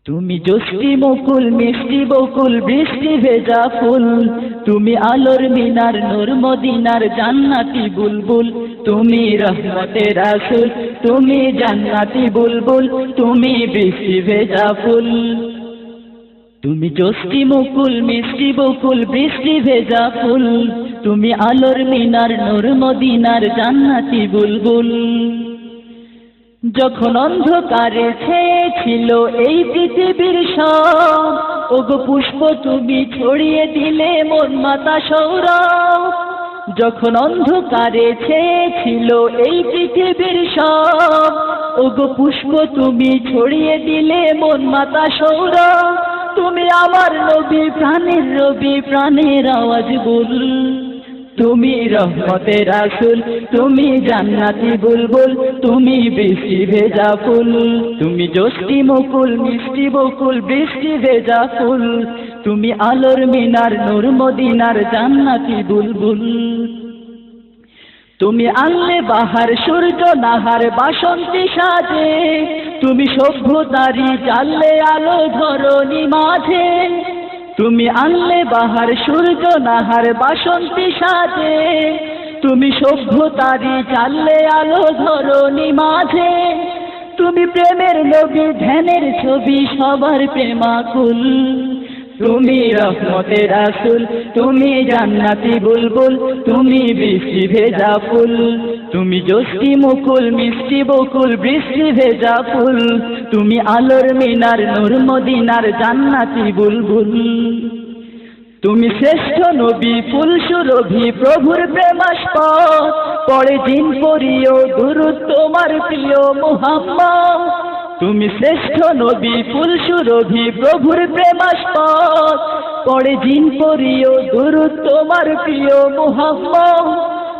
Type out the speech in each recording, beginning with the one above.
তুমি জোষ্ঠী মুকুল মিষ্টি বকুল বৃষ্টি ভেজা ফুল, তুমি আলোর মিনার নূর মদিনার জান্নাতি বুলবুল, তুমি রহমতের রাসূল, তুমি জান্নাতি বুলবুল, তুমি বৃষ্টি ভেজা ফুল। তুমি জোষ্ঠী মুকুল মিষ্টি বকুল বৃষ্টি ভেজা ফুল, তুমি আলোর মিনার নূর মদিনার জান্নাতি বুলবুল। যখন অন্ধকারে ছেয়েছিল এই পৃথিবীর সব, ওগো পুষ্প তুমি ছড়িয়ে দিলে মন মাতা সৌরভ। যখন অন্ধকারে ছেয়েছিল এই পৃথিবীর সব, ওগো পুষ্প তুমি ছড়িয়ে দিলে মন মাতা সৌরভ। তুমি আমার নবী প্রাণের রবি প্রাণের আওয়াজ বল, তুমি রহমতের রাসূল, তুমি জান্নাতি বুলবুল, তুমি বৃষ্টি ভেজা ফুল। তুমি জোষ্ঠী মুকুল মিষ্টি বকুল বৃষ্টি ভেজা ফুল, তুমি আলোর মিনার নূর মদিনার জান্নাতি বুলবুল। তুমি আনলে বাহার সূর্য নাহার বাসন্তী সাজে, তুমি সভ্যতারি জ্বাললে আলো ধরণী মাঝে। তুমি আনলে বাহার সূর্য নাহার বাসন্তী সাজে, তুমি সভ্যতারি জ্বাললে আলো ধরণী মাঝে। তুমি প্রেমের নবী ধ্যানের ছবি সবার প্রেমাকুল, তুমি রহমতের রাসূল, তুমি জান্নাতি বুলবুল, তুমি বৃষ্টি ভেজা ফুল। তুমি জোষ্ঠী মুকুল মিষ্টি বকুল বৃষ্টি ভেজা ফুল, তুমি আলোর মিনার নূর মদিনার জান্নাতি বুলবুল। তুমি শ্রেষ্ঠ নবী ফুল সুরভি প্রভুর প্রেমাস্পদ, পড়ে জিন পড়িও দুরূদ তোমার প্রিয় মুহাম্মদ। তুমি শ্রেষ্ঠ নবী ফুল সুরভি প্রভুর প্রেমাস্পদ, পড়ে জিন পড়িও দুরূদ তোমার প্রিয় মুহাম্মদ।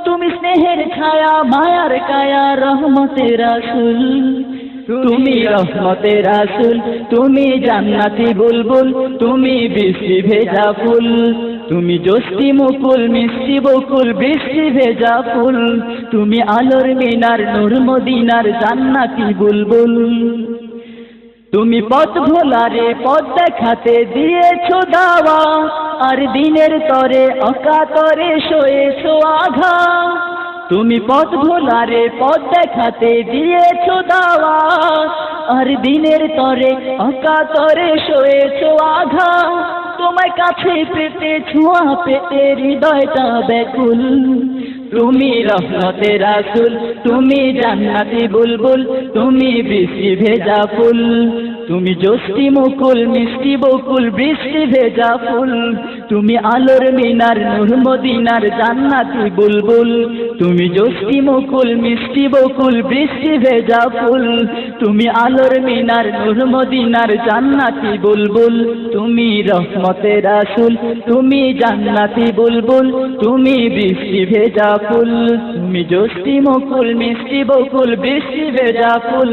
তুমি স্নেহের ছায়া মায়ার কায়া রহমতের রাসূল, তুমি রহমতের রাসূল, তুমি জান্নাতি বুলবুল, তুমি বৃষ্টি ভেজা ফুল। তুমি জোষ্ঠী মুকুল মিষ্টি বকুল বৃষ্টি ভেজা ফুল, তুমি আলোর মিনার নূর মদিনার জান্নাতি বুলবুল। তুমি পথ ভোলারে পথ দেখাতে দিয়েছো দাওয়া, আর দিনের তরে অকাতরে সয়েছো আঘাত। তুমি পথ ভোলারে পথ দেখাতে দিয়েছো দাওয়া, আর দিনের তরে অকাতরে সয়েছো আঘাত। তোমায় কাছে পেতে ছোঁয়া পেতে হৃদয়টা ব্যাকুল, তুমি রহমতের রাসূল, তুমি জান্নাতি বুলবুল, তুমি বৃষ্টি ভেজা ফুল। তুমি জোষ্ঠী মুকুল মিষ্টি বকুল বৃষ্টি ভেজা ফুল, তুমি আলোর মিনার নূর মদিনার জান্নাতি বুলবুল। তুমি জোষ্ঠী মুকুল মিষ্টি বকুল বৃষ্টি ভেজা ফুল, তুমি আলোর মিনার নূর মদিনার জান্নাতি বুলবুল। তুমি রহমতের রাসূল, তুমি জান্নাতি বুলবুল, তুমি বৃষ্টি ভেজা ফুল। তুমি জোষ্ঠী মুকুল মিষ্টি বকুল বৃষ্টি ভেজা ফুল,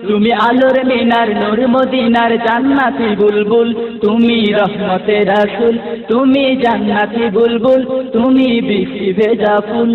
তুমি আলোর মিনার নূর মদিনার জান্নাতি বুলবুল। তুমি রহমতের রাসূল, তুমি জান্নাতি বুলবুল, তুমি বৃষ্টি ভেজা ফুল।